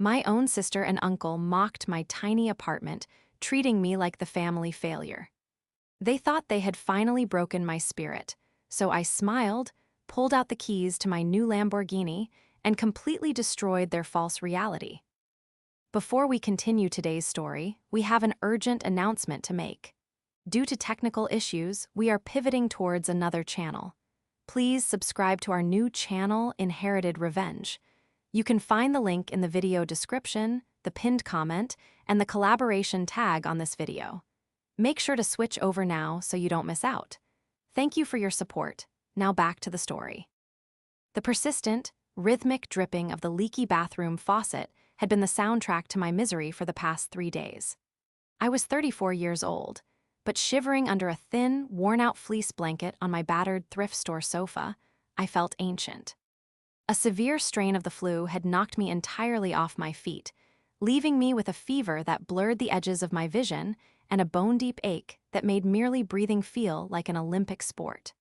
My own sister and uncle mocked my tiny apartment, treating me like the family failure. They thought they had finally broken my spirit, so I smiled, pulled out the keys to my new Lamborghini, and completely destroyed their false reality. Before we continue today's story, we have an urgent announcement to make. Due to technical issues, we are pivoting towards another channel. Please subscribe to our new channel, Inherited Revenge. You can find the link in the video description, the pinned comment, and the collaboration tag on this video. Make sure to switch over now so you don't miss out. Thank you for your support. Now back to the story. The persistent, rhythmic dripping of the leaky bathroom faucet had been the soundtrack to my misery for the past 3 days. I was 34 years old, but shivering under a thin, worn-out fleece blanket on my battered thrift store sofa, I felt ancient. A severe strain of the flu had knocked me entirely off my feet, leaving me with a fever that blurred the edges of my vision and a bone-deep ache that made merely breathing feel like an Olympic sport.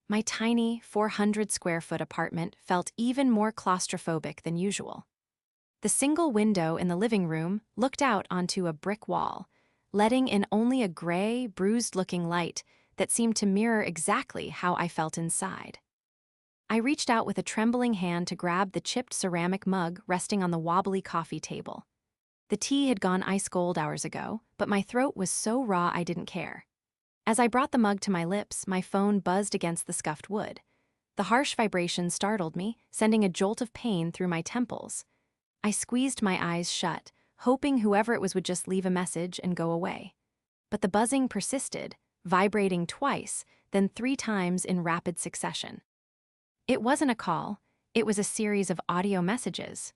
My tiny, 400-square-foot apartment felt even more claustrophobic than usual. The single window in the living room looked out onto a brick wall, letting in only a gray, bruised-looking light that seemed to mirror exactly how I felt inside. I reached out with a trembling hand to grab the chipped ceramic mug resting on the wobbly coffee table. The tea had gone ice cold hours ago, but my throat was so raw I didn't care. As I brought the mug to my lips, my phone buzzed against the scuffed wood. The harsh vibration startled me, sending a jolt of pain through my temples. I squeezed my eyes shut, hoping whoever it was would just leave a message and go away. But the buzzing persisted, vibrating twice, then 3 times in rapid succession. It wasn't a call, it was a series of audio messages.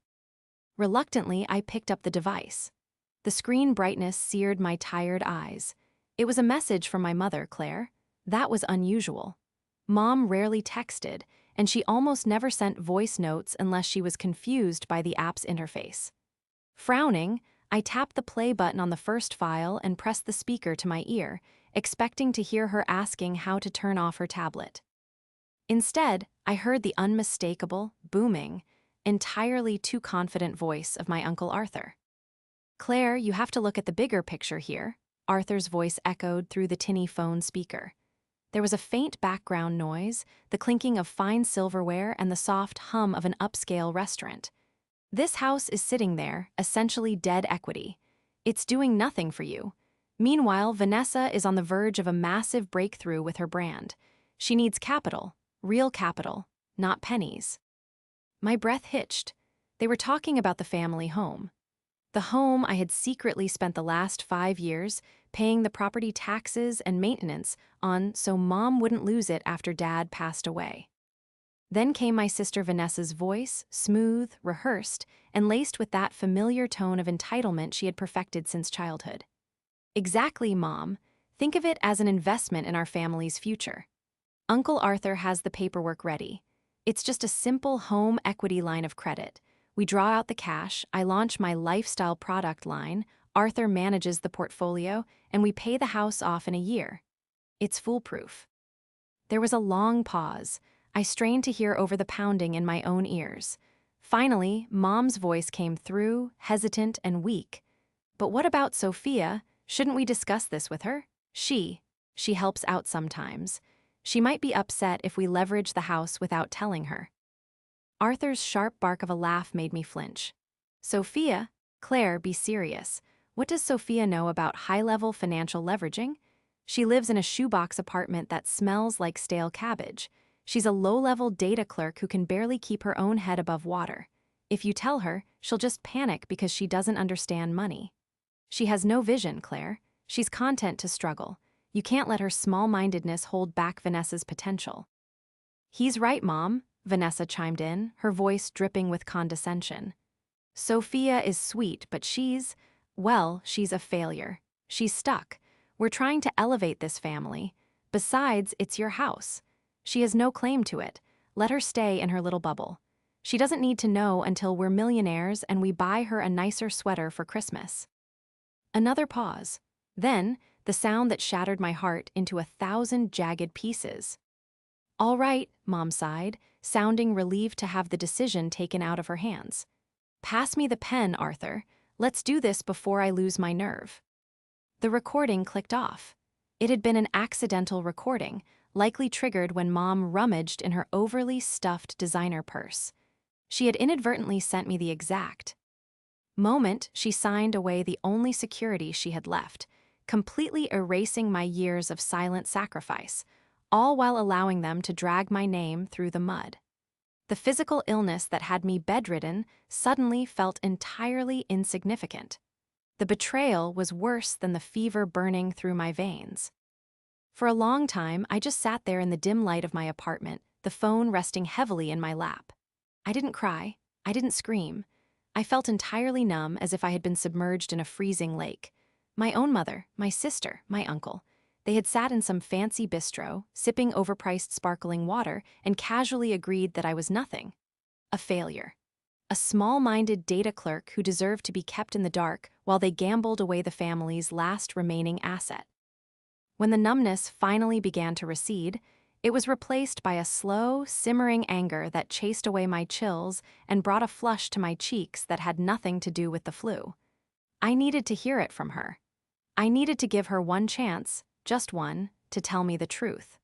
Reluctantly, I picked up the device. The screen brightness seared my tired eyes. It was a message from my mother, Claire. That was unusual. Mom rarely texted, and she almost never sent voice notes unless she was confused by the app's interface. Frowning, I tapped the play button on the first file and pressed the speaker to my ear, expecting to hear her asking how to turn off her tablet. Instead, I heard the unmistakable, booming, entirely too confident voice of my Uncle Arthur. "Claire, you have to look at the bigger picture here," Arthur's voice echoed through the tinny phone speaker. There was a faint background noise, the clinking of fine silverware and the soft hum of an upscale restaurant. "This house is sitting there, essentially dead equity. It's doing nothing for you. Meanwhile, Vanessa is on the verge of a massive breakthrough with her brand. She needs capital, real capital, not pennies." My breath hitched. They were talking about the family home. The home I had secretly spent the last 5 years paying the property taxes and maintenance on so Mom wouldn't lose it after Dad passed away. Then came my sister Vanessa's voice, smooth, rehearsed, and laced with that familiar tone of entitlement she had perfected since childhood. "Exactly, Mom. Think of it as an investment in our family's future. Uncle Arthur has the paperwork ready. It's just a simple home equity line of credit. We draw out the cash, I launch my lifestyle product line, Arthur manages the portfolio, and we pay the house off in a year. It's foolproof." There was a long pause. I strained to hear over the pounding in my own ears. Finally, Mom's voice came through, hesitant and weak. "But what about Sophia? Shouldn't we discuss this with her? She helps out sometimes. She might be upset if we leverage the house without telling her." Arthur's sharp bark of a laugh made me flinch. "Sophia? Claire, be serious. What does Sophia know about high-level financial leveraging? She lives in a shoebox apartment that smells like stale cabbage. She's a low-level data clerk who can barely keep her own head above water. If you tell her, she'll just panic because she doesn't understand money. She has no vision, Claire. She's content to struggle. You can't let her small-mindedness hold back Vanessa's potential." "He's right, Mom," Vanessa chimed in, her voice dripping with condescension. "Sophia is sweet, but she's a failure. She's stuck. We're trying to elevate this family. Besides, it's your house. She has no claim to it. Let her stay in her little bubble. She doesn't need to know until we're millionaires and we buy her a nicer sweater for Christmas." Another pause. Then, the sound that shattered my heart into 1,000 jagged pieces. "All right," Mom sighed, sounding relieved to have the decision taken out of her hands. Pass me the pen, Arthur. Let's do this before I lose my nerve. The recording clicked off. It had been an accidental recording, likely triggered when Mom rummaged in her overly stuffed designer purse. She had inadvertently sent me the exact moment she signed away the only security she had left, completely erasing my years of silent sacrifice, all while allowing them to drag my name through the mud. The physical illness that had me bedridden suddenly felt entirely insignificant. The betrayal was worse than the fever burning through my veins. For a long time, I just sat there in the dim light of my apartment, the phone resting heavily in my lap. I didn't cry. I didn't scream. I felt entirely numb, as if I had been submerged in a freezing lake. My own mother, my sister, my uncle. They had sat in some fancy bistro, sipping overpriced sparkling water, and casually agreed that I was nothing. A failure. A small-minded data clerk who deserved to be kept in the dark while they gambled away the family's last remaining asset. When the numbness finally began to recede, it was replaced by a slow, simmering anger that chased away my chills and brought a flush to my cheeks that had nothing to do with the flu. I needed to hear it from her. I needed to give her one chance, just one, to tell me the truth.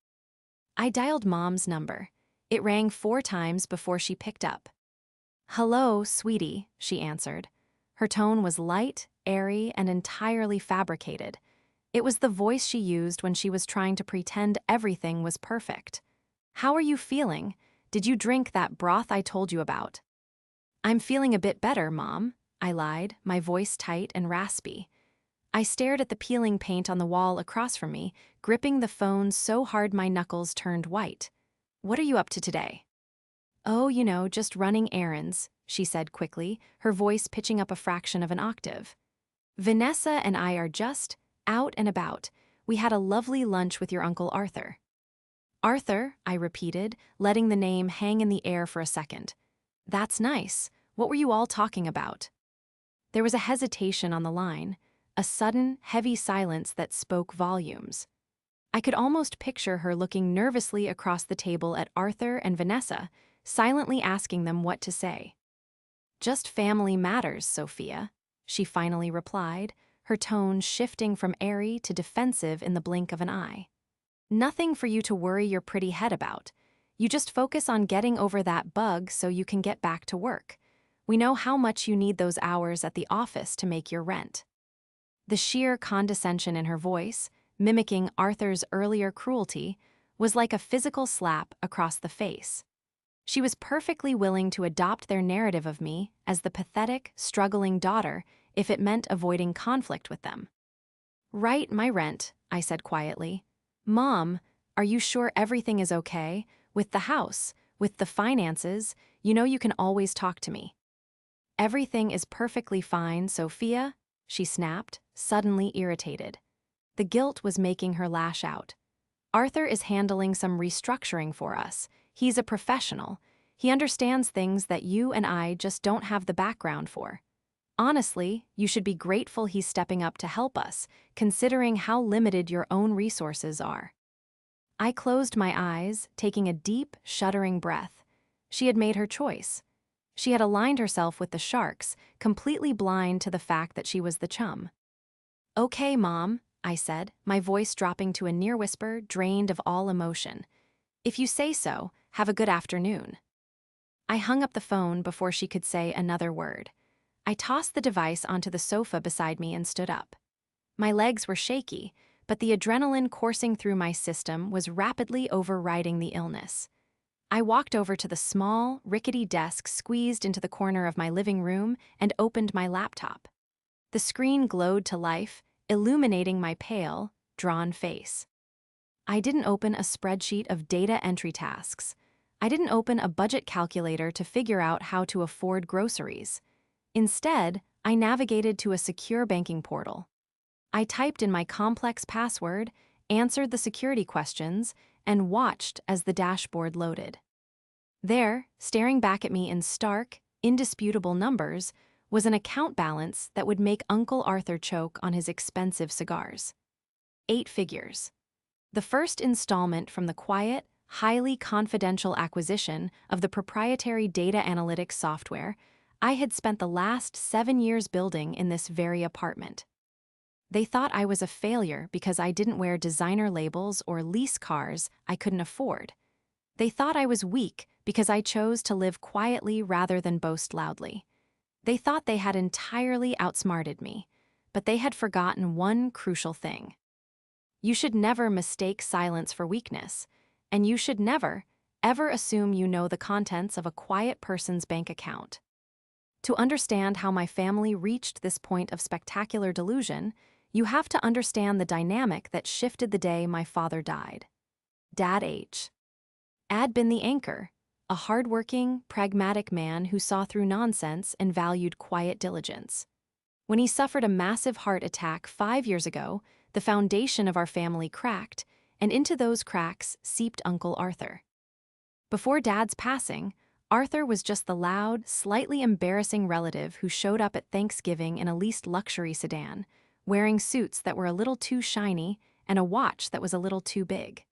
I dialed Mom's number. It rang 4 times before she picked up. "Hello, sweetie," she answered. Her tone was light, airy, and entirely fabricated. It was the voice she used when she was trying to pretend everything was perfect. "How are you feeling? Did you drink that broth I told you about?" "I'm feeling a bit better, Mom," I lied, my voice tight and raspy. I stared at the peeling paint on the wall across from me, gripping the phone so hard my knuckles turned white. "What are you up to today?" "Oh, just running errands," she said quickly, her voice pitching up a fraction of an octave. "Vanessa and I are just out and about. We had a lovely lunch with your Uncle Arthur." "Arthur," I repeated, letting the name hang in the air for a second. "That's nice. What were you all talking about?" There was a hesitation on the line, a sudden, heavy silence that spoke volumes. I could almost picture her looking nervously across the table at Arthur and Vanessa, silently asking them what to say. "Just family matters, Sophia," she finally replied, her tone shifting from airy to defensive in the blink of an eye. "Nothing for you to worry your pretty head about. You just focus on getting over that bug so you can get back to work. We know how much you need those hours at the office to make your rent." The sheer condescension in her voice, mimicking Arthur's earlier cruelty, was like a physical slap across the face. She was perfectly willing to adopt their narrative of me as the pathetic, struggling daughter if it meant avoiding conflict with them. "Right, my rent," I said quietly. "Mom, are you sure everything is okay? With the house, with the finances, you can always talk to me." "Everything is perfectly fine, Sophia," she snapped, suddenly irritated. The guilt was making her lash out. "Arthur is handling some restructuring for us. He's a professional. He understands things that you and I just don't have the background for. Honestly, you should be grateful he's stepping up to help us, considering how limited your own resources are." I closed my eyes, taking a deep, shuddering breath. She had made her choice. She had aligned herself with the sharks, completely blind to the fact that she was the chum. "Okay, Mom," I said, my voice dropping to a near whisper, drained of all emotion. "If you say so, have a good afternoon." I hung up the phone before she could say another word. I tossed the device onto the sofa beside me and stood up. My legs were shaky, but the adrenaline coursing through my system was rapidly overriding the illness. I walked over to the small, rickety desk squeezed into the corner of my living room and opened my laptop. The screen glowed to life, illuminating my pale, drawn face. I didn't open a spreadsheet of data entry tasks. I didn't open a budget calculator to figure out how to afford groceries. Instead, I navigated to a secure banking portal. I typed in my complex password, answered the security questions, and watched as the dashboard loaded. There, staring back at me in stark, indisputable numbers, was an account balance that would make Uncle Arthur choke on his expensive cigars. 8 figures. The first installment from the quiet, highly confidential acquisition of the proprietary data analytics software I had spent the last 7 years building in this very apartment. They thought I was a failure because I didn't wear designer labels or lease cars I couldn't afford. They thought I was weak because I chose to live quietly rather than boast loudly. They thought they had entirely outsmarted me, but they had forgotten one crucial thing. You should never mistake silence for weakness, and you should never, ever assume you know the contents of a quiet person's bank account. To understand how my family reached this point of spectacular delusion, you have to understand the dynamic that shifted the day my father died. Dad H. Had been the anchor, a hardworking, pragmatic man who saw through nonsense and valued quiet diligence. When he suffered a massive heart attack 5 years ago, the foundation of our family cracked, and into those cracks seeped Uncle Arthur. Before Dad's passing, Arthur was just the loud, slightly embarrassing relative who showed up at Thanksgiving in a leased luxury sedan, wearing suits that were a little too shiny and a watch that was a little too big.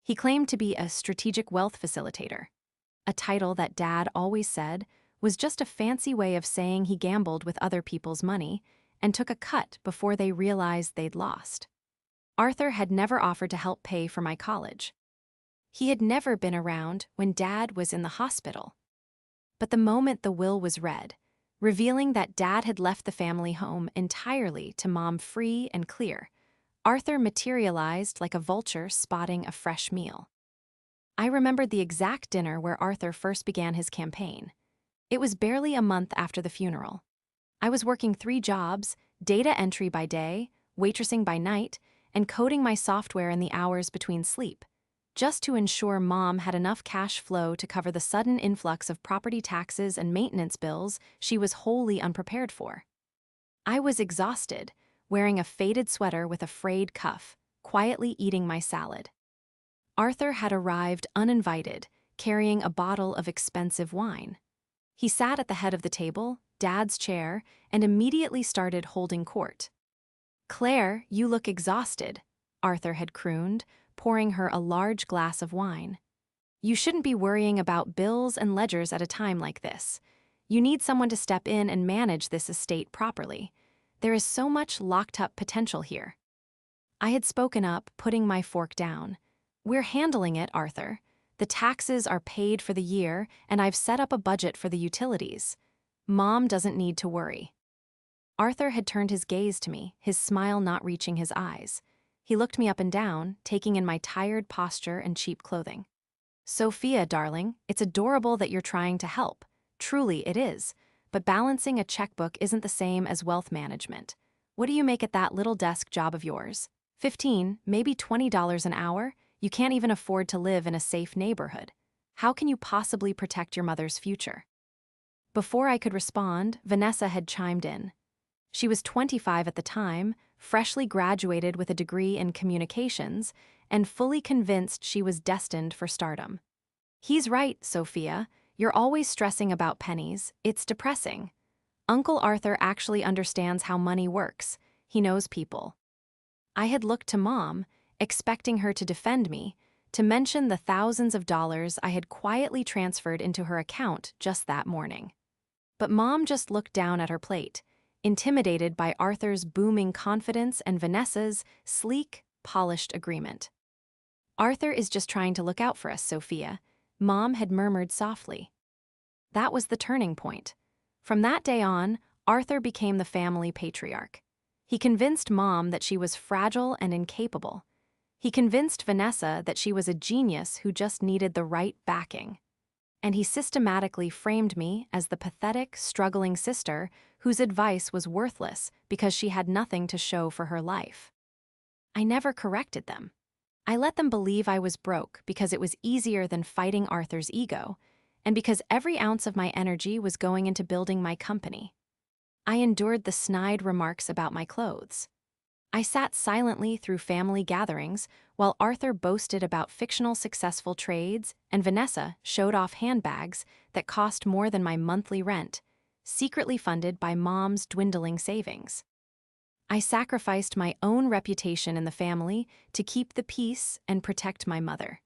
He claimed to be a strategic wealth facilitator, a title that Dad always said was just a fancy way of saying he gambled with other people's money and took a cut before they realized they'd lost. Arthur had never offered to help pay for my college. He had never been around when Dad was in the hospital. But the moment the will was read, revealing that Dad had left the family home entirely to Mom free and clear, Arthur materialized like a vulture spotting a fresh meal. I remembered the exact dinner where Arthur first began his campaign. It was barely a month after the funeral. I was working 3 jobs, data entry by day, waitressing by night, and coding my software in the hours between sleep, just to ensure Mom had enough cash flow to cover the sudden influx of property taxes and maintenance bills she was wholly unprepared for. I was exhausted, wearing a faded sweater with a frayed cuff, quietly eating my salad. Arthur had arrived uninvited, carrying a bottle of expensive wine. He sat at the head of the table, Dad's chair, and immediately started holding court. "Claire, you look exhausted," Arthur had crooned, pouring her a large glass of wine. "You shouldn't be worrying about bills and ledgers at a time like this. You need someone to step in and manage this estate properly. There is so much locked-up potential here." I had spoken up, putting my fork down. "We're handling it, Arthur. The taxes are paid for the year, and I've set up a budget for the utilities. Mom doesn't need to worry." Arthur had turned his gaze to me, his smile not reaching his eyes. He looked me up and down, taking in my tired posture and cheap clothing. "Sophia, darling, it's adorable that you're trying to help. Truly, it is. But balancing a checkbook isn't the same as wealth management. What do you make at that little desk job of yours? 15, maybe $20 an hour? You can't even afford to live in a safe neighborhood. How can you possibly protect your mother's future?" Before I could respond, Vanessa had chimed in. She was 25 at the time, freshly graduated with a degree in communications, and fully convinced she was destined for stardom. "He's right, Sophia. You're always stressing about pennies. It's depressing. Uncle Arthur actually understands how money works. He knows people." I had looked to Mom, expecting her to defend me, to mention the thousands of dollars I had quietly transferred into her account just that morning. But Mom just looked down at her plate, intimidated by Arthur's booming confidence and Vanessa's sleek, polished agreement. "Arthur is just trying to look out for us, Sophia," Mom had murmured softly. That was the turning point. From that day on, Arthur became the family patriarch. He convinced Mom that she was fragile and incapable. He convinced Vanessa that she was a genius who just needed the right backing. And he systematically framed me as the pathetic, struggling sister whose advice was worthless because she had nothing to show for her life. I never corrected them. I let them believe I was broke because it was easier than fighting Arthur's ego, and because every ounce of my energy was going into building my company. I endured the snide remarks about my clothes. I sat silently through family gatherings while Arthur boasted about fictional successful trades and Vanessa showed off handbags that cost more than my monthly rent, secretly funded by Mom's dwindling savings. I sacrificed my own reputation in the family to keep the peace and protect my mother.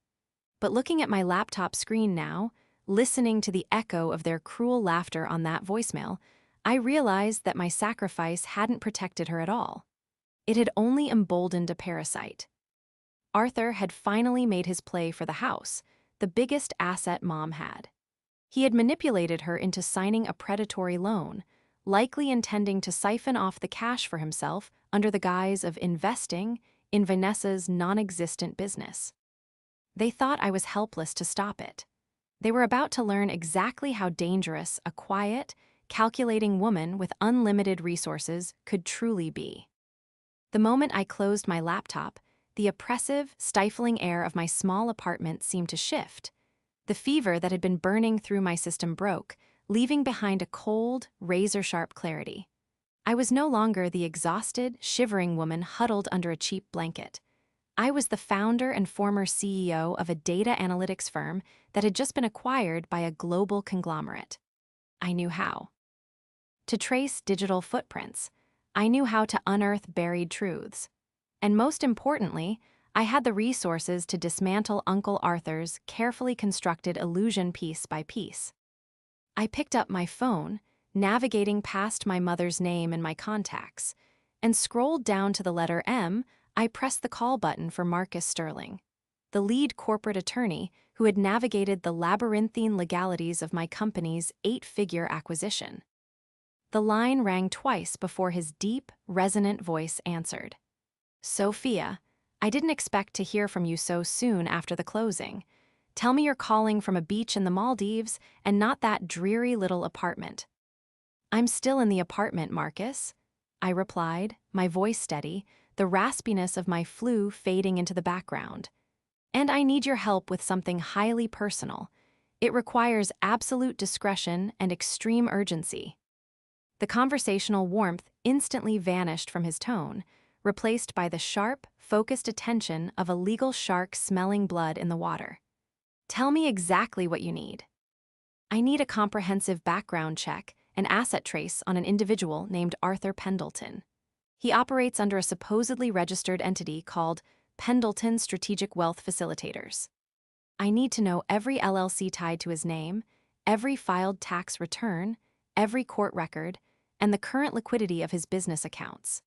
But looking at my laptop screen now, listening to the echo of their cruel laughter on that voicemail, I realized that my sacrifice hadn't protected her at all. It had only emboldened a parasite. Arthur had finally made his play for the house, the biggest asset Mom had. He had manipulated her into signing a predatory loan, likely intending to siphon off the cash for himself under the guise of investing in Vanessa's non-existent business. They thought I was helpless to stop it. They were about to learn exactly how dangerous a quiet, calculating woman with unlimited resources could truly be. The moment I closed my laptop, the oppressive, stifling air of my small apartment seemed to shift. The fever that had been burning through my system broke, leaving behind a cold, razor-sharp clarity. I was no longer the exhausted, shivering woman huddled under a cheap blanket. I was the founder and former CEO of a data analytics firm that had just been acquired by a global conglomerate. I knew how. To trace digital footprints, I knew how to unearth buried truths. And most importantly, I had the resources to dismantle Uncle Arthur's carefully constructed illusion piece by piece. I picked up my phone, navigating past my mother's name and my contacts, and scrolled down to the letter M. I pressed the call button for Marcus Sterling, the lead corporate attorney who had navigated the labyrinthine legalities of my company's 8-figure acquisition. The line rang twice before his deep, resonant voice answered. "Sophia, I didn't expect to hear from you so soon after the closing. Tell me you're calling from a beach in the Maldives and not that dreary little apartment." "I'm still in the apartment, Marcus," I replied, my voice steady, the raspiness of my flu fading into the background. "And I need your help with something highly personal. It requires absolute discretion and extreme urgency." The conversational warmth instantly vanished from his tone, replaced by the sharp, focused attention of a legal shark smelling blood in the water. "Tell me exactly what you need." "I need a comprehensive background check and asset trace on an individual named Arthur Pendleton. He operates under a supposedly registered entity called Pendleton Strategic Wealth Facilitators. I need to know every LLC tied to his name, every filed tax return, every court record, and the current liquidity of his business accounts.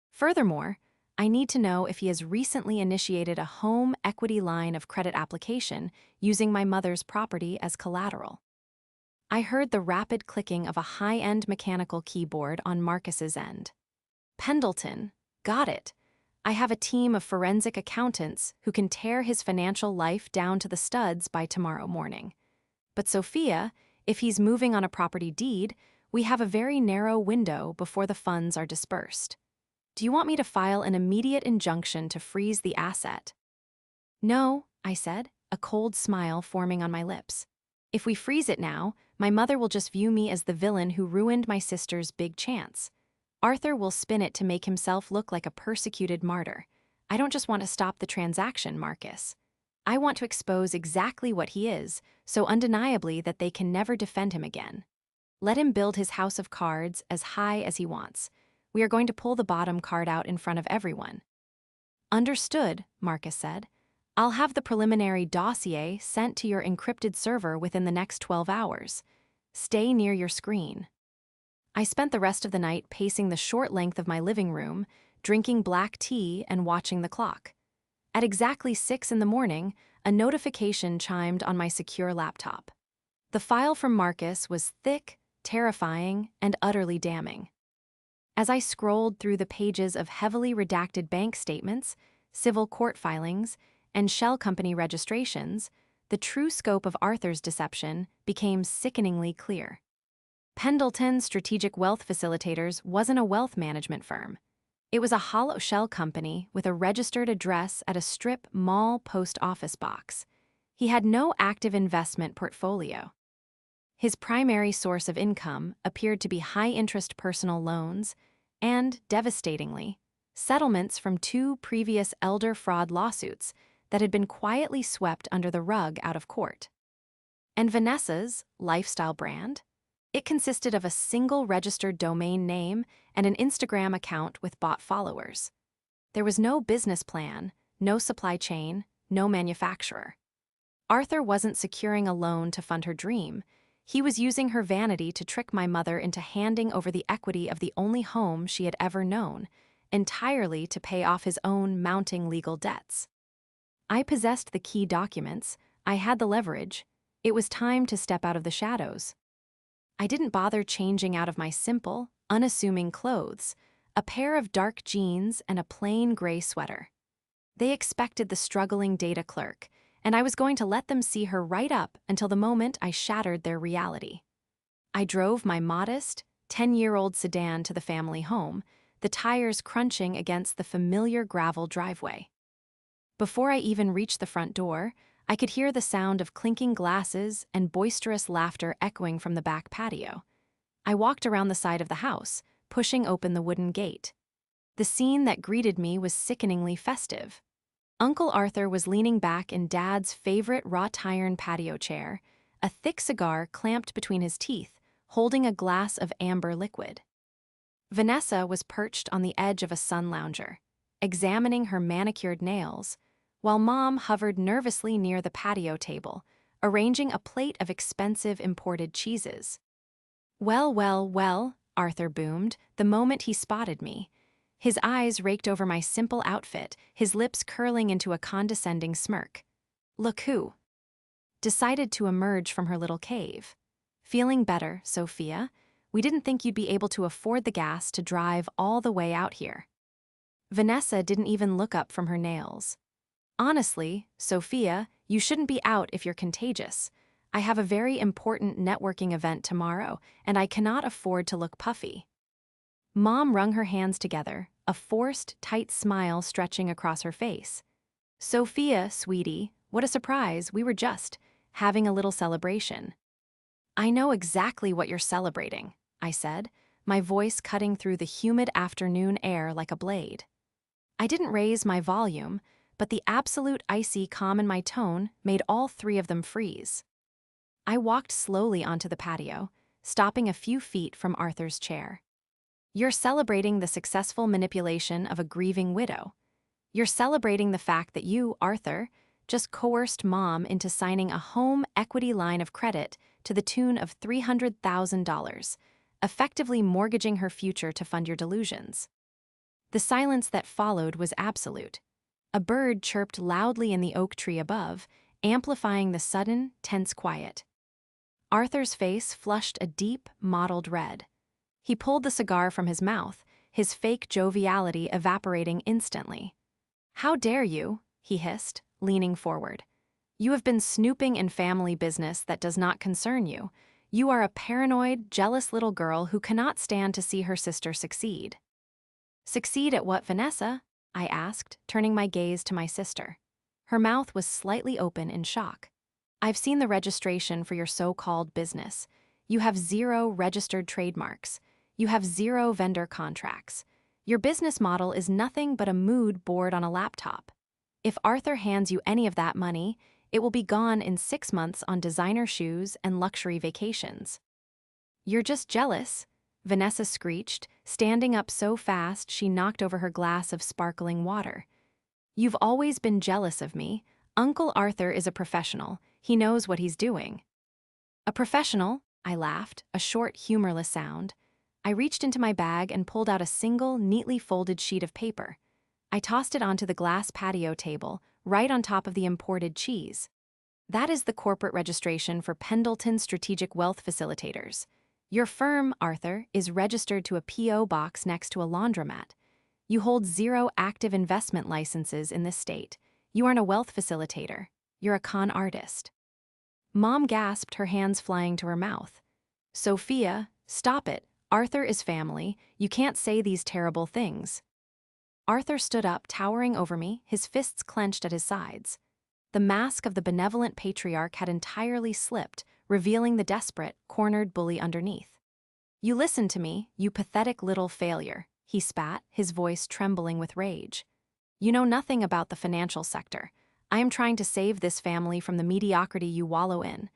Furthermore, I need to know if he has recently initiated a home equity line of credit application using my mother's property as collateral." I heard the rapid clicking of a high-end mechanical keyboard on Marcus's end. "Pendleton, got it. I have a team of forensic accountants who can tear his financial life down to the studs by tomorrow morning. But Sophia, if he's moving on a property deed, we have a very narrow window before the funds are dispersed. Do you want me to file an immediate injunction to freeze the asset?" "No," I said, a cold smile forming on my lips. "If we freeze it now, my mother will just view me as the villain who ruined my sister's big chance. Arthur will spin it to make himself look like a persecuted martyr. I don't just want to stop the transaction, Marcus. I want to expose exactly what he is, so undeniably that they can never defend him again. Let him build his house of cards as high as he wants. We are going to pull the bottom card out in front of everyone." "Understood," Marcus said. "I'll have the preliminary dossier sent to your encrypted server within the next 12 hours. Stay near your screen." I spent the rest of the night pacing the short length of my living room, drinking black tea and watching the clock. At exactly 6 in the morning, a notification chimed on my secure laptop. The file from Marcus was thick, terrifying, and utterly damning. As I scrolled through the pages of heavily redacted bank statements, civil court filings, and shell company registrations, the true scope of Arthur's deception became sickeningly clear. Pendleton Strategic Wealth Facilitators wasn't a wealth management firm. It was a hollow shell company with a registered address at a strip mall post office box. He had no active investment portfolio. His primary source of income appeared to be high-interest personal loans and, devastatingly, settlements from 2 previous elder fraud lawsuits that had been quietly swept under the rug out of court. And Vanessa's lifestyle brand? It consisted of a single registered domain name and an Instagram account with bot followers. There was no business plan, no supply chain, no manufacturer. Arthur wasn't securing a loan to fund her dream. He was using her vanity to trick my mother into handing over the equity of the only home she had ever known, entirely to pay off his own mounting legal debts. I possessed the key documents, I had the leverage. It was time to step out of the shadows. I didn't bother changing out of my simple, unassuming clothes, a pair of dark jeans and a plain gray sweater. They expected the struggling data clerk, and I was going to let them see her right up until the moment I shattered their reality. I drove my modest, 10-year-old sedan to the family home, the tires crunching against the familiar gravel driveway. Before I even reached the front door, I could hear the sound of clinking glasses and boisterous laughter echoing from the back patio. I walked around the side of the house, pushing open the wooden gate. The scene that greeted me was sickeningly festive. Uncle Arthur was leaning back in Dad's favorite wrought iron patio chair, a thick cigar clamped between his teeth, holding a glass of amber liquid. Vanessa was perched on the edge of a sun lounger, examining her manicured nails, while Mom hovered nervously near the patio table, arranging a plate of expensive imported cheeses. "Well, well, well," Arthur boomed the moment he spotted me. His eyes raked over my simple outfit, his lips curling into a condescending smirk. "Look who decided to emerge from her little cave. Feeling better, Sophia? We didn't think you'd be able to afford the gas to drive all the way out here." Vanessa didn't even look up from her nails. "Honestly, Sophia, you shouldn't be out if you're contagious. I have a very important networking event tomorrow, and I cannot afford to look puffy." Mom wrung her hands together, a forced, tight smile stretching across her face. "Sophia, sweetie, what a surprise, we were just having a little celebration." "I know exactly what you're celebrating," I said, my voice cutting through the humid afternoon air like a blade. I didn't raise my volume, but the absolute icy calm in my tone made all three of them freeze. I walked slowly onto the patio, stopping a few feet from Arthur's chair. "You're celebrating the successful manipulation of a grieving widow. You're celebrating the fact that you, Arthur, just coerced Mom into signing a home equity line of credit to the tune of $300,000, effectively mortgaging her future to fund your delusions." The silence that followed was absolute. A bird chirped loudly in the oak tree above, amplifying the sudden, tense quiet. Arthur's face flushed a deep, mottled red. He pulled the cigar from his mouth, his fake joviality evaporating instantly. "How dare you?" he hissed, leaning forward. "You have been snooping in family business that does not concern you. You are a paranoid, jealous little girl who cannot stand to see her sister succeed." "Succeed at what, Vanessa?" I asked, turning my gaze to my sister. Her mouth was slightly open in shock. "I've seen the registration for your so-called business. You have 0 registered trademarks. You have 0 vendor contracts. Your business model is nothing but a mood board on a laptop. If Arthur hands you any of that money, it will be gone in 6 months on designer shoes and luxury vacations." "You're just jealous," Vanessa screeched, standing up so fast she knocked over her glass of sparkling water. "You've always been jealous of me. Uncle Arthur is a professional. He knows what he's doing." "A professional?" I laughed, a short, humorless sound. I reached into my bag and pulled out a single, neatly folded sheet of paper. I tossed it onto the glass patio table, right on top of the imported cheese. "That is the corporate registration for Pendleton Strategic Wealth Facilitators. Your firm, Arthur, is registered to a P.O. box next to a laundromat. You hold 0 active investment licenses in this state. You aren't a wealth facilitator. You're a con artist." Mom gasped, her hands flying to her mouth. "Sophia, stop it. Arthur is family. You can't say these terrible things." Arthur stood up, towering over me, his fists clenched at his sides. The mask of the benevolent patriarch had entirely slipped, revealing the desperate, cornered bully underneath. "You listen to me, you pathetic little failure," he spat, his voice trembling with rage. "You know nothing about the financial sector. I am trying to save this family from the mediocrity you wallow in.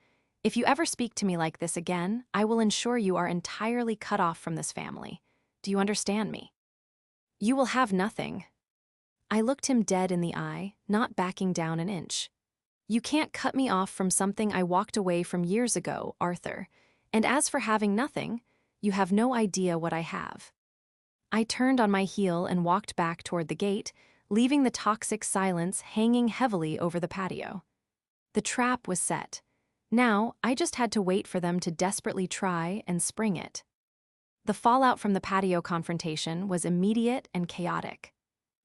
If you ever speak to me like this again, I will ensure you are entirely cut off from this family. Do you understand me?" "You will have nothing." I looked him dead in the eye, not backing down an inch. You can't cut me off from something I walked away from years ago, Arthur. And as for having nothing, you have no idea what I have. I turned on my heel and walked back toward the gate, leaving the toxic silence hanging heavily over the patio. The trap was set. Now, I just had to wait for them to desperately try and spring it. The fallout from the patio confrontation was immediate and chaotic.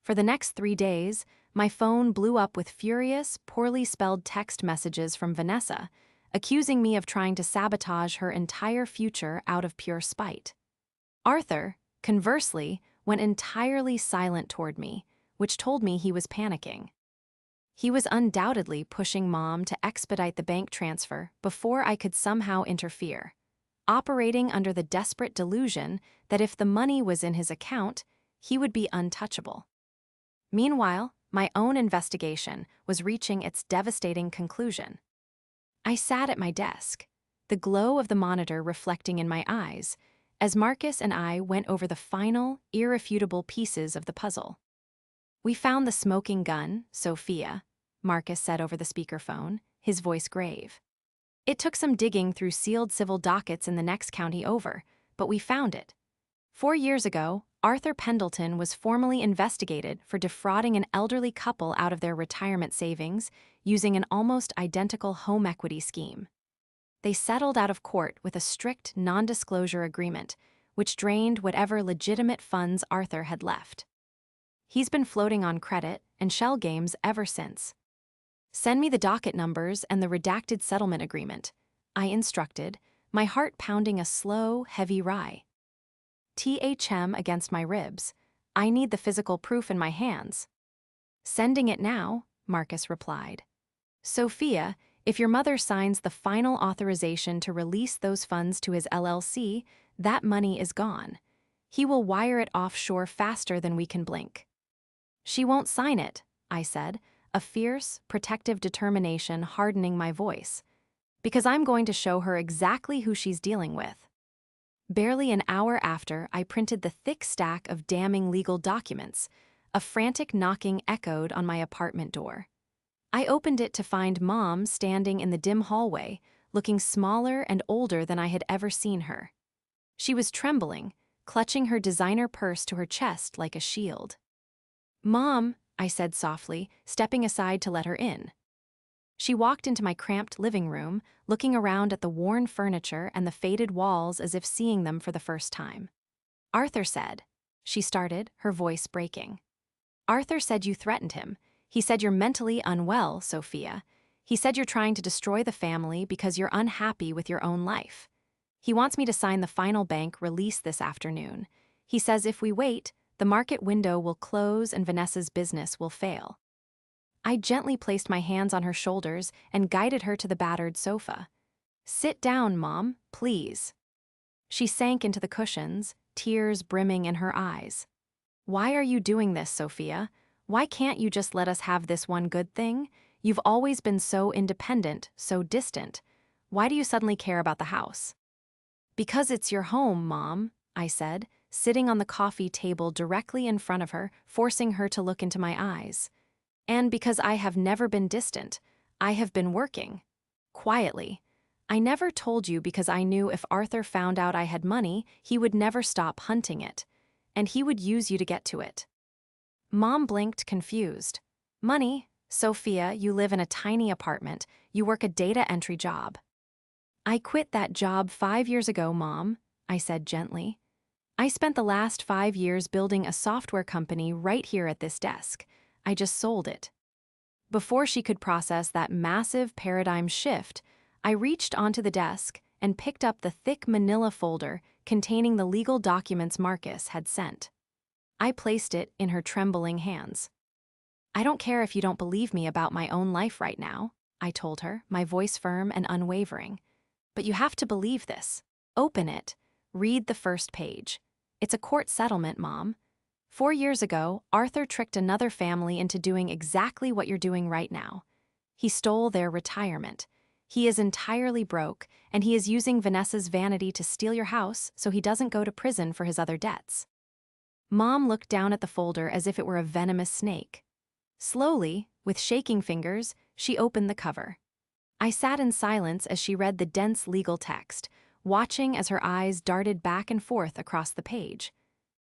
For the next 3 days, my phone blew up with furious, poorly spelled text messages from Vanessa, accusing me of trying to sabotage her entire future out of pure spite. Arthur, conversely, went entirely silent toward me, which told me he was panicking. He was undoubtedly pushing Mom to expedite the bank transfer before I could somehow interfere, operating under the desperate delusion that if the money was in his account, he would be untouchable. Meanwhile, my own investigation was reaching its devastating conclusion. I sat at my desk, the glow of the monitor reflecting in my eyes, as Marcus and I went over the final, irrefutable pieces of the puzzle. We found the smoking gun, Sophia, Marcus said over the speakerphone, his voice grave. It took some digging through sealed civil dockets in the next county over, but we found it. 4 years ago, Arthur Pendleton was formally investigated for defrauding an elderly couple out of their retirement savings using an almost identical home equity scheme. They settled out of court with a strict non-disclosure agreement, which drained whatever legitimate funds Arthur had left. He's been floating on credit and shell games ever since. Send me the docket numbers and the redacted settlement agreement, I instructed, my heart pounding a slow, heavy rye. THM against my ribs. I need the physical proof in my hands. Sending it now, Marcus replied. Sophia, if your mother signs the final authorization to release those funds to his LLC, that money is gone. He will wire it offshore faster than we can blink. She won't sign it, I said, a fierce, protective determination hardening my voice. Because I'm going to show her exactly who she's dealing with. Barely an hour after, I printed the thick stack of damning legal documents. A frantic knocking echoed on my apartment door. I opened it to find Mom standing in the dim hallway, looking smaller and older than I had ever seen her. She was trembling, clutching her designer purse to her chest like a shield. Mom, I said softly, stepping aside to let her in. She walked into my cramped living room, looking around at the worn furniture and the faded walls as if seeing them for the first time. Arthur said, she started, her voice breaking. Arthur said you threatened him. He said you're mentally unwell, Sophia. He said you're trying to destroy the family because you're unhappy with your own life. He wants me to sign the final bank release this afternoon. He says if we wait, the market window will close and Vanessa's business will fail. I gently placed my hands on her shoulders and guided her to the battered sofa. Sit down, Mom, please. She sank into the cushions, tears brimming in her eyes. Why are you doing this, Sophia? Why can't you just let us have this one good thing? You've always been so independent, so distant. Why do you suddenly care about the house? Because it's your home, Mom, I said, sitting on the coffee table directly in front of her, forcing her to look into my eyes. And because I have never been distant, I have been working. Quietly. I never told you because I knew if Arthur found out I had money, he would never stop hunting it. And he would use you to get to it. Mom blinked, confused. Money? Sophia, you live in a tiny apartment. You work a data entry job. I quit that job 5 years ago, Mom, I said gently. I spent the last 5 years building a software company right here at this desk. I just sold it. Before she could process that massive paradigm shift, I reached onto the desk and picked up the thick manila folder containing the legal documents Marcus had sent. I placed it in her trembling hands. I don't care if you don't believe me about my own life right now, I told her, my voice firm and unwavering. But you have to believe this. Open it. Read the first page. It's a court settlement, Mom. 4 years ago, Arthur tricked another family into doing exactly what you're doing right now. He stole their retirement. He is entirely broke, and he is using Vanessa's vanity to steal your house so he doesn't go to prison for his other debts. Mom looked down at the folder as if it were a venomous snake. Slowly, with shaking fingers, She opened the cover. I sat in silence as she read the dense legal text, watching as her eyes darted back and forth across the page.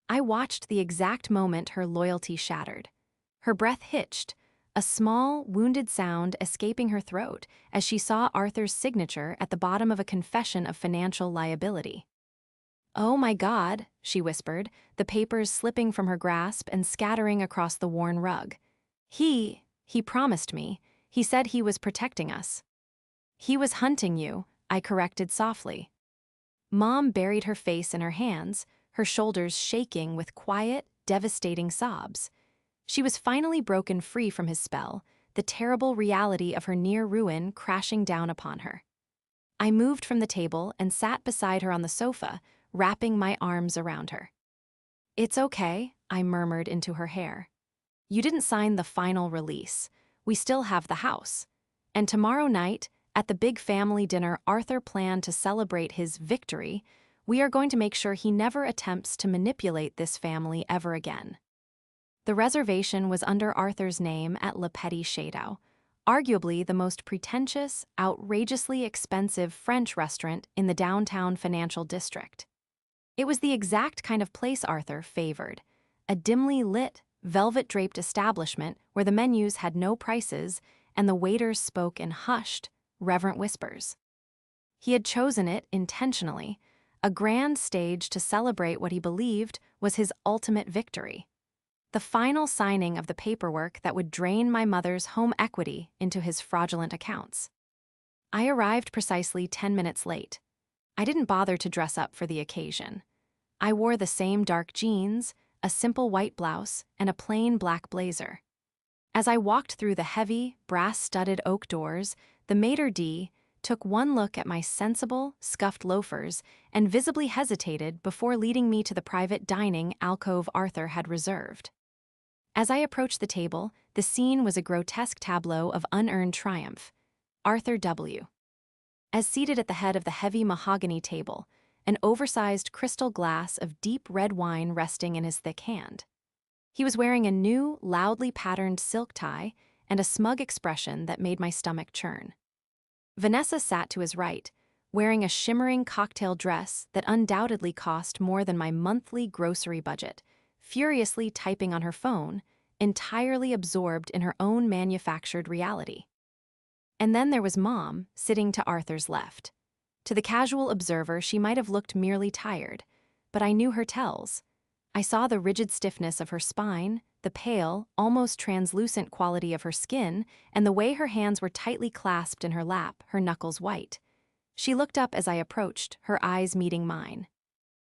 I watched the exact moment her loyalty shattered. Her breath hitched, a small, wounded sound escaping her throat as she saw Arthur's signature at the bottom of a confession of financial liability. "Oh my God," she whispered, the papers slipping from her grasp and scattering across the worn rug. He promised me. He said he was protecting us." "He was hunting you," I corrected softly. Mom buried her face in her hands, her shoulders shaking with quiet, devastating sobs. She was finally broken free from his spell, the terrible reality of her near ruin crashing down upon her. I moved from the table and sat beside her on the sofa, wrapping my arms around her. "It's okay," I murmured into her hair. "You didn't sign the final release. We still have the house. And tomorrow night, at the big family dinner Arthur planned to celebrate his victory, we are going to make sure he never attempts to manipulate this family ever again." The reservation was under Arthur's name at Le Petit Chateau, arguably the most pretentious, outrageously expensive French restaurant in the downtown financial district. It was the exact kind of place Arthur favored, a dimly lit, velvet-draped establishment where the menus had no prices and the waiters spoke in hushed, reverent whispers. He had chosen it intentionally, a grand stage to celebrate what he believed was his ultimate victory. The final signing of the paperwork that would drain my mother's home equity into his fraudulent accounts. I arrived precisely 10 minutes late. I didn't bother to dress up for the occasion. I wore the same dark jeans, a simple white blouse, and a plain black blazer. As I walked through the heavy, brass-studded oak doors, the maitre d' took one look at my sensible, scuffed loafers and visibly hesitated before leading me to the private dining alcove Arthur had reserved. As I approached the table, the scene was a grotesque tableau of unearned triumph. Arthur W. As seated at the head of the heavy mahogany table, an oversized crystal glass of deep red wine resting in his thick hand. He was wearing a new, loudly patterned silk tie and a smug expression that made my stomach churn. Vanessa sat to his right, wearing a shimmering cocktail dress that undoubtedly cost more than my monthly grocery budget, furiously typing on her phone, entirely absorbed in her own manufactured reality. And then there was Mom, sitting to Arthur's left. To the casual observer, she might have looked merely tired, but I knew her tells. I saw the rigid stiffness of her spine, the pale, almost translucent quality of her skin, and the way her hands were tightly clasped in her lap, her knuckles white. She looked up as I approached, her eyes meeting mine.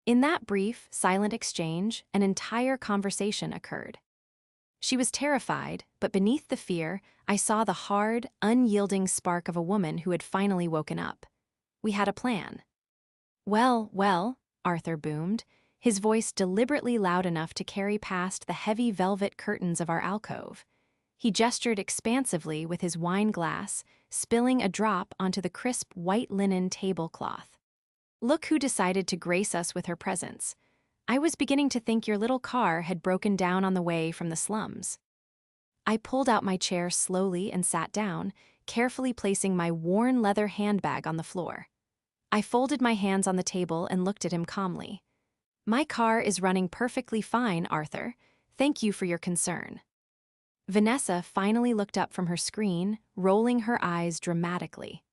In that brief, silent exchange, an entire conversation occurred. She was terrified, but beneath the fear, I saw the hard, unyielding spark of a woman who had finally woken up. We had a plan. Well, Arthur boomed, his voice deliberately loud enough to carry past the heavy velvet curtains of our alcove. He gestured expansively with his wine glass, spilling a drop onto the crisp white linen tablecloth. "Look who decided to grace us with her presence. I was beginning to think your little car had broken down on the way from the slums." I pulled out my chair slowly and sat down, carefully placing my worn leather handbag on the floor. I folded my hands on the table and looked at him calmly. "My car is running perfectly fine, Arthur. Thank you for your concern." Vanessa finally looked up from her screen, rolling her eyes dramatically.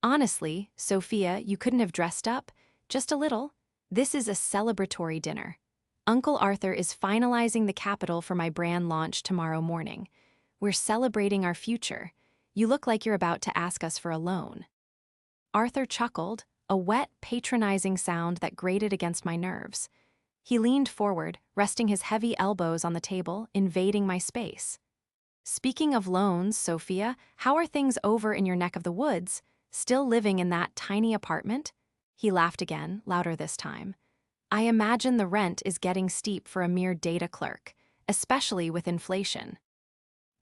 "Honestly, Sophia, you couldn't have dressed up? Just a little? This is a celebratory dinner. Uncle Arthur is finalizing the capital for my brand launch tomorrow morning. We're celebrating our future. You look like you're about to ask us for a loan." Arthur chuckled, a wet, patronizing sound that grated against my nerves. He leaned forward, resting his heavy elbows on the table, invading my space. "Speaking of loans, Sophia, how are things over in your neck of the woods? Still living in that tiny apartment?" He laughed again, louder this time. "I imagine the rent is getting steep for a mere data clerk, especially with inflation."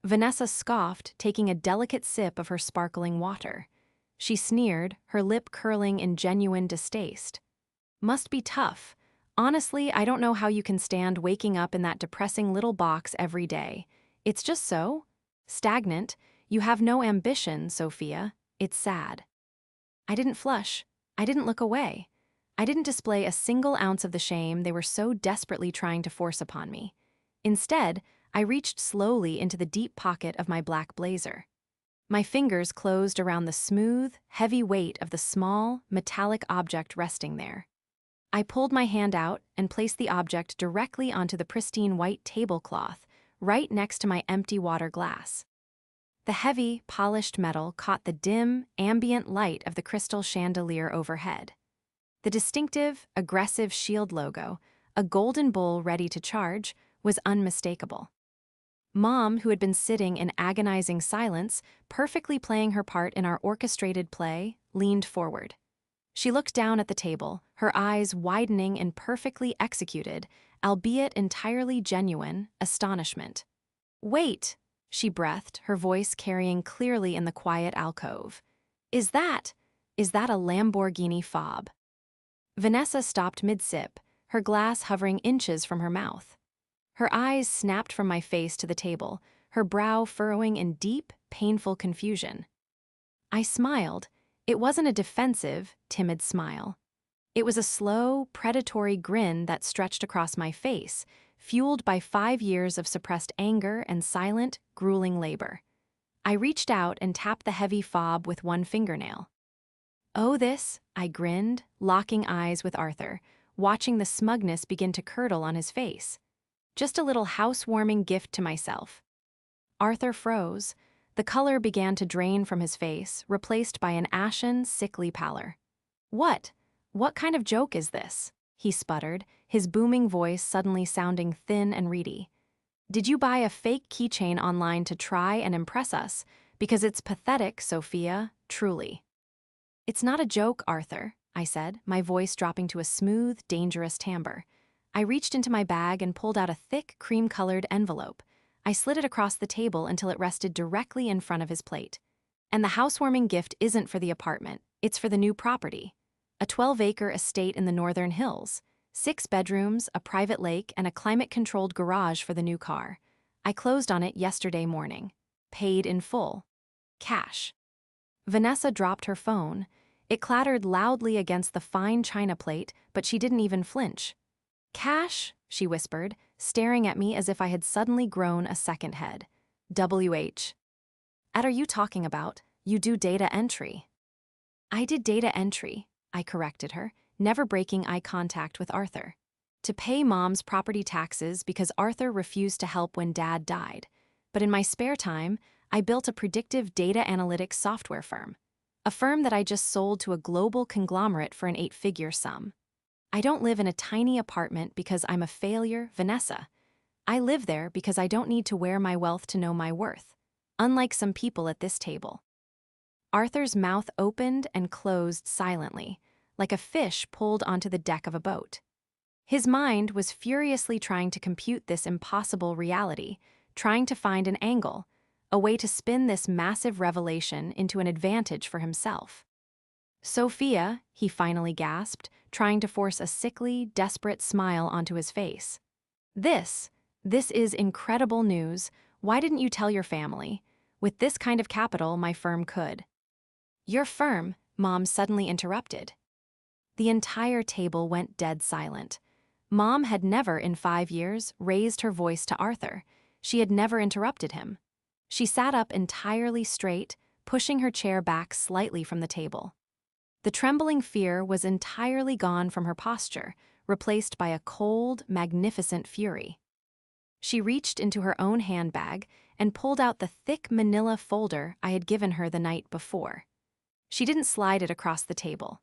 Vanessa scoffed, taking a delicate sip of her sparkling water. She sneered, her lip curling in genuine distaste. "Must be tough. Honestly, I don't know how you can stand waking up in that depressing little box every day. It's just so stagnant. You have no ambition, Sophia. It's sad. I didn't flush. I didn't look away. I didn't display a single ounce of the shame they were so desperately trying to force upon me. Instead, I reached slowly into the deep pocket of my black blazer. My fingers closed around the smooth, heavy weight of the small, metallic object resting there. I pulled my hand out and placed the object directly onto the pristine white tablecloth, right next to my empty water glass. The heavy, polished metal caught the dim, ambient light of the crystal chandelier overhead. The distinctive, aggressive shield logo, a golden bull ready to charge, was unmistakable. Mom, who had been sitting in agonizing silence, perfectly playing her part in our orchestrated play, leaned forward. She looked down at the table, her eyes widening in perfectly executed, albeit entirely genuine, astonishment. "Wait," she breathed, her voice carrying clearly in the quiet alcove. Is that a Lamborghini fob?" Vanessa stopped mid-sip, her glass hovering inches from her mouth. Her eyes snapped from my face to the table, her brow furrowing in deep, painful confusion. I smiled. It wasn't a defensive, timid smile. It was a slow, predatory grin that stretched across my face, fueled by 5 years of suppressed anger and silent, grueling labor. I reached out and tapped the heavy fob with one fingernail. "Oh, this," I grinned, locking eyes with Arthur, watching the smugness begin to curdle on his face. "Just a little housewarming gift to myself." Arthur froze. The color began to drain from his face, replaced by an ashen, sickly pallor. What kind of joke is this?" he sputtered, his booming voice suddenly sounding thin and reedy. "Did you buy a fake keychain online to try and impress us? Because it's pathetic, Sophia, truly." "It's not a joke, Arthur," I said, my voice dropping to a smooth, dangerous timbre. I reached into my bag and pulled out a thick, cream-colored envelope. I slid it across the table until it rested directly in front of his plate. "And the housewarming gift isn't for the apartment, it's for the new property. A 12-acre estate in the Northern Hills. 6 bedrooms, a private lake, and a climate-controlled garage for the new car. I closed on it yesterday morning. Paid in full. Cash." Vanessa dropped her phone. It clattered loudly against the fine china plate, but she didn't even flinch. "Cash?" she whispered, staring at me as if I had suddenly grown a second head. "WH. Are you talking about? You do data entry." "I did data entry," I corrected her, never breaking eye contact with Arthur. "To pay Mom's property taxes because Arthur refused to help when Dad died. But in my spare time, I built a predictive data analytics software firm. A firm that I just sold to a global conglomerate for an 8-figure sum. I don't live in a tiny apartment because I'm a failure, Vanessa. I live there because I don't need to wear my wealth to know my worth, unlike some people at this table." Arthur's mouth opened and closed silently, like a fish pulled onto the deck of a boat. His mind was furiously trying to compute this impossible reality, trying to find an angle, a way to spin this massive revelation into an advantage for himself. "Sophia," he finally gasped, trying to force a sickly, desperate smile onto his face. This is incredible news. Why didn't you tell your family? With this kind of capital, my firm could." "Your firm," Mom suddenly interrupted. The entire table went dead silent. Mom had never in 5 years raised her voice to Arthur. She had never interrupted him. She sat up entirely straight, pushing her chair back slightly from the table. The trembling fear was entirely gone from her posture, replaced by a cold, magnificent fury. She reached into her own handbag and pulled out the thick manila folder I had given her the night before. She didn't slide it across the table.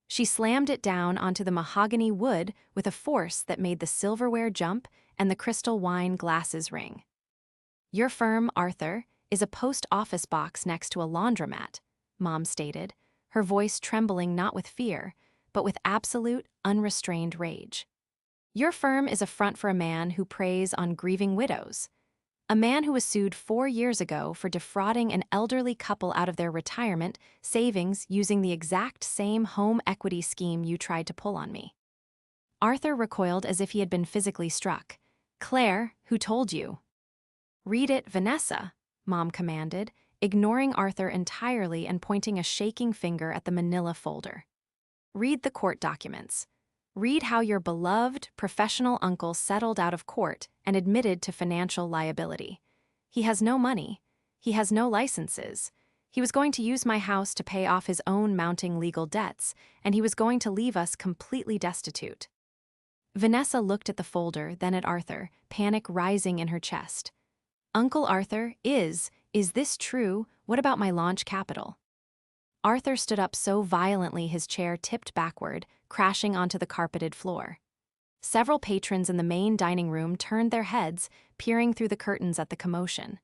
She slammed it down onto the mahogany wood with a force that made the silverware jump and the crystal wine glasses ring. "Your firm, Arthur, is a post office box next to a laundromat," Mom stated, her voice trembling not with fear, but with absolute, unrestrained rage. "Your firm is a front for a man who preys on grieving widows. A man who was sued 4 years ago for defrauding an elderly couple out of their retirement savings using the exact same home equity scheme you tried to pull on me." Arthur recoiled as if he had been physically struck. "Claire, who told you?" "Read it, Vanessa," Mom commanded, ignoring Arthur entirely and pointing a shaking finger at the manila folder. Read the court documents. Read how your beloved, professional uncle settled out of court and admitted to financial liability. He has no money. He has no licenses. He was going to use my house to pay off his own mounting legal debts, and he was going to leave us completely destitute. Vanessa looked at the folder, then at Arthur, panic rising in her chest. Uncle Arthur, is this true? What about my launch capital? Arthur stood up so violently his chair tipped backward, crashing onto the carpeted floor. Several patrons in the main dining room turned their heads, peering through the curtains at the commotion.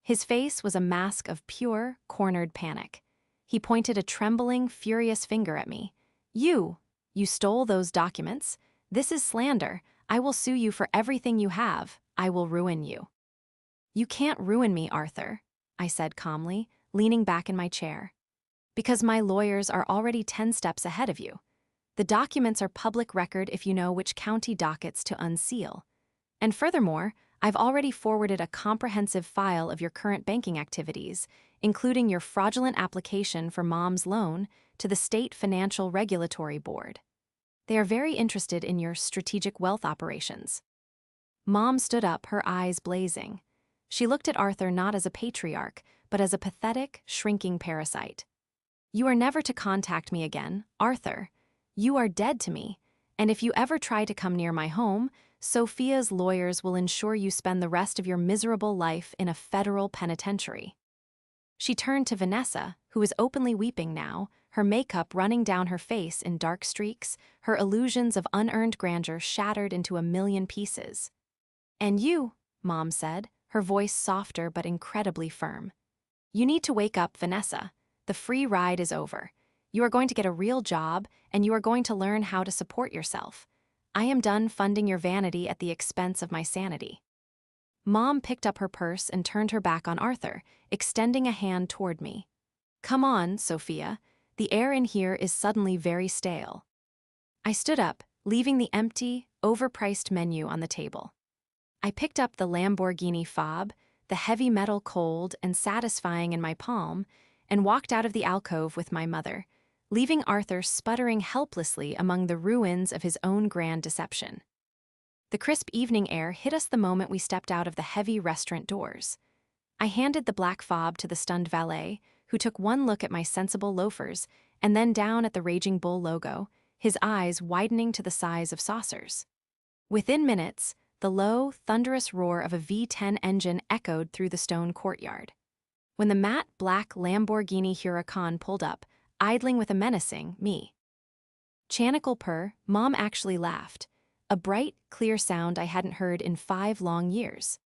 His face was a mask of pure, cornered panic. He pointed a trembling, furious finger at me. You stole those documents? This is slander. I will sue you for everything you have. I will ruin you. You can't ruin me, Arthur, I said calmly, leaning back in my chair. Because my lawyers are already 10 steps ahead of you. The documents are public record if you know which county dockets to unseal. And furthermore, I've already forwarded a comprehensive file of your current banking activities, including your fraudulent application for Mom's loan, to the State Financial Regulatory Board. They are very interested in your strategic wealth operations. Mom stood up, her eyes blazing. She looked at Arthur not as a patriarch, but as a pathetic, shrinking parasite. You are never to contact me again, Arthur. You are dead to me, and if you ever try to come near my home, Sophia's lawyers will ensure you spend the rest of your miserable life in a federal penitentiary. She turned to Vanessa, who was openly weeping now, her makeup running down her face in dark streaks, her illusions of unearned grandeur shattered into a million pieces. And you, Mom said, her voice softer but incredibly firm. You need to wake up, Vanessa. The free ride is over. You are going to get a real job, and you are going to learn how to support yourself. I am done funding your vanity at the expense of my sanity. Mom picked up her purse and turned her back on Arthur, extending a hand toward me. Come on, Sophia. The air in here is suddenly very stale. I stood up, leaving the empty, overpriced menu on the table. I picked up the Lamborghini fob, the heavy metal cold and satisfying in my palm, and walked out of the alcove with my mother, leaving Arthur sputtering helplessly among the ruins of his own grand deception. The crisp evening air hit us the moment we stepped out of the heavy restaurant doors. I handed the black fob to the stunned valet, who took one look at my sensible loafers and then down at the Raging Bull logo, his eyes widening to the size of saucers. Within minutes, the low, thunderous roar of a V10 engine echoed through the stone courtyard. When the matte black Lamborghini Huracan pulled up, idling with a menacing me. Chanical purr, Mom actually laughed, a bright, clear sound I hadn't heard in 5 long years.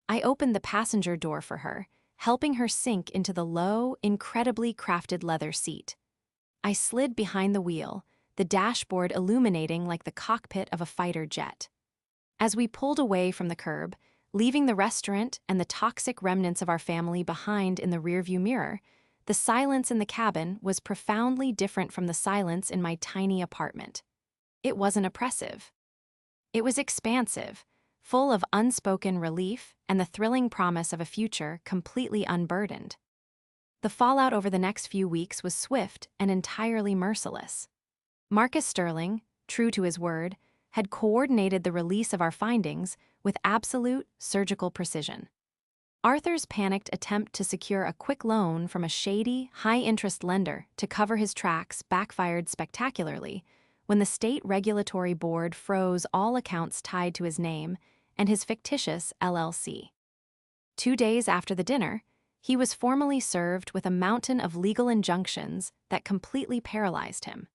I opened the passenger door for her, helping her sink into the low, incredibly crafted leather seat. I slid behind the wheel, the dashboard illuminating like the cockpit of a fighter jet. As we pulled away from the curb, leaving the restaurant and the toxic remnants of our family behind in the rearview mirror, the silence in the cabin was profoundly different from the silence in my tiny apartment. It wasn't oppressive. It was expansive, full of unspoken relief and the thrilling promise of a future completely unburdened. The fallout over the next few weeks was swift and entirely merciless. Marcus Sterling, true to his word, had coordinated the release of our findings with absolute surgical precision. Arthur's panicked attempt to secure a quick loan from a shady, high-interest lender to cover his tracks backfired spectacularly when the State Regulatory Board froze all accounts tied to his name and his fictitious LLC. 2 days after the dinner, he was formally served with a mountain of legal injunctions that completely paralyzed him.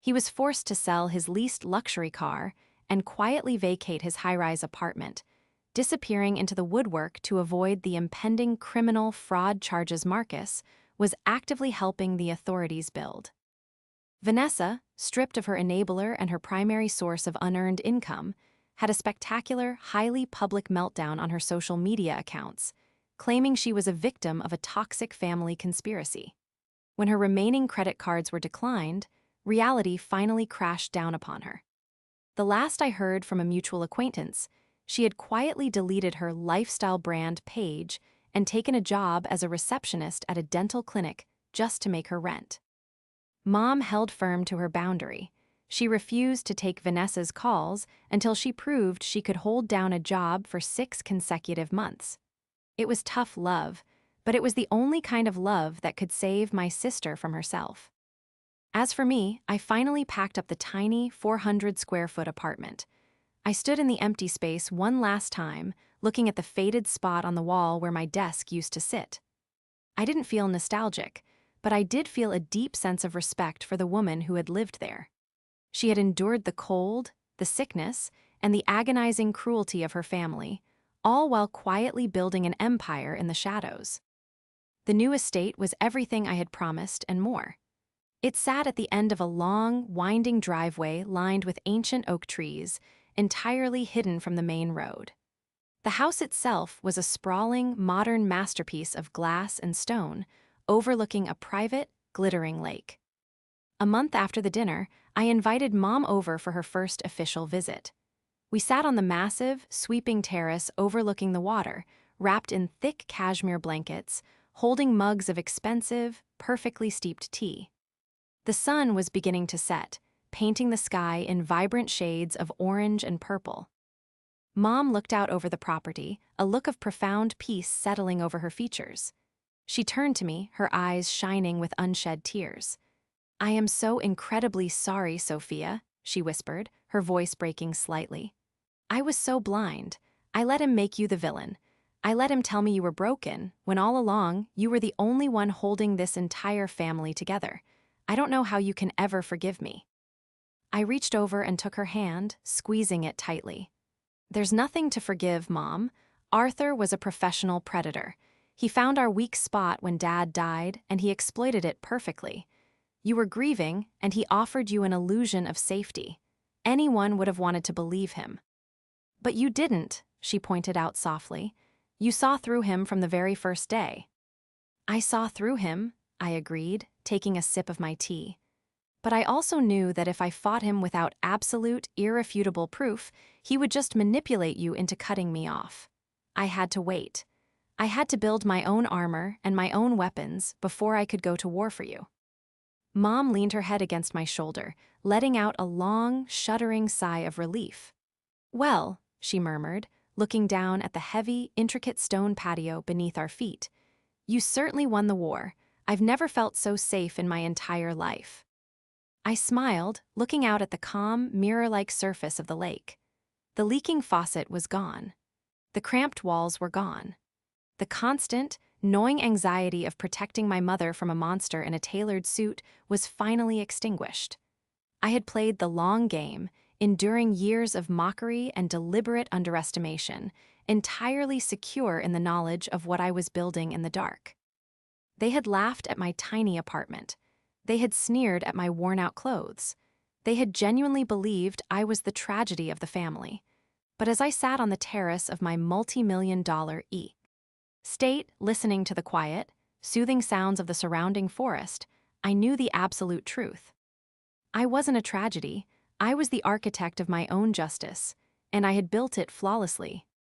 He was forced to sell his leased luxury car and quietly vacate his high-rise apartment, disappearing into the woodwork to avoid the impending criminal fraud charges Marcus was actively helping the authorities build. Vanessa, stripped of her enabler and her primary source of unearned income, had a spectacular, highly public meltdown on her social media accounts, claiming she was a victim of a toxic family conspiracy. When her remaining credit cards were declined, reality finally crashed down upon her. The last I heard from a mutual acquaintance, she had quietly deleted her lifestyle brand page and taken a job as a receptionist at a dental clinic just to make her rent. Mom held firm to her boundary. She refused to take Vanessa's calls until she proved she could hold down a job for 6 consecutive months. It was tough love, but it was the only kind of love that could save my sister from herself. As for me, I finally packed up the tiny 400-square-foot apartment. I stood in the empty space one last time, looking at the faded spot on the wall where my desk used to sit. I didn't feel nostalgic, but I did feel a deep sense of respect for the woman who had lived there. She had endured the cold, the sickness, and the agonizing cruelty of her family, all while quietly building an empire in the shadows. The new estate was everything I had promised and more. It sat at the end of a long, winding driveway lined with ancient oak trees, entirely hidden from the main road. The house itself was a sprawling, modern masterpiece of glass and stone, overlooking a private, glittering lake. A month after the dinner, I invited Mom over for her first official visit. We sat on the massive, sweeping terrace overlooking the water, wrapped in thick cashmere blankets, holding mugs of expensive, perfectly steeped tea. The sun was beginning to set, painting the sky in vibrant shades of orange and purple. Mom looked out over the property, a look of profound peace settling over her features. She turned to me, her eyes shining with unshed tears. "I am so incredibly sorry, Sophia," she whispered, her voice breaking slightly. "I was so blind. I let him make you the villain. I let him tell me you were broken, when all along you were the only one holding this entire family together. I don't know how you can ever forgive me." I reached over and took her hand, squeezing it tightly. "There's nothing to forgive, Mom. Arthur was a professional predator. He found our weak spot when Dad died, and he exploited it perfectly. You were grieving, and he offered you an illusion of safety. Anyone would have wanted to believe him. But you didn't," she pointed out softly. "You saw through him from the very first day." "I saw through him," I agreed, taking a sip of my tea. "But I also knew that if I fought him without absolute, irrefutable proof, he would just manipulate you into cutting me off. I had to wait. I had to build my own armor and my own weapons before I could go to war for you." Mom leaned her head against my shoulder, letting out a long, shuddering sigh of relief. "Well," she murmured, looking down at the heavy, intricate stone patio beneath our feet, "you certainly won the war. I've never felt so safe in my entire life." I smiled, looking out at the calm, mirror-like surface of the lake. The leaking faucet was gone. The cramped walls were gone. The constant, gnawing anxiety of protecting my mother from a monster in a tailored suit was finally extinguished. I had played the long game, enduring years of mockery and deliberate underestimation, entirely secure in the knowledge of what I was building in the dark. They had laughed at my tiny apartment. They had sneered at my worn-out clothes. They had genuinely believed I was the tragedy of the family. But as I sat on the terrace of my multi-million-dollar estate, listening to the quiet, soothing sounds of the surrounding forest, I knew the absolute truth. I wasn't a tragedy. I was the architect of my own justice, and I had built it flawlessly.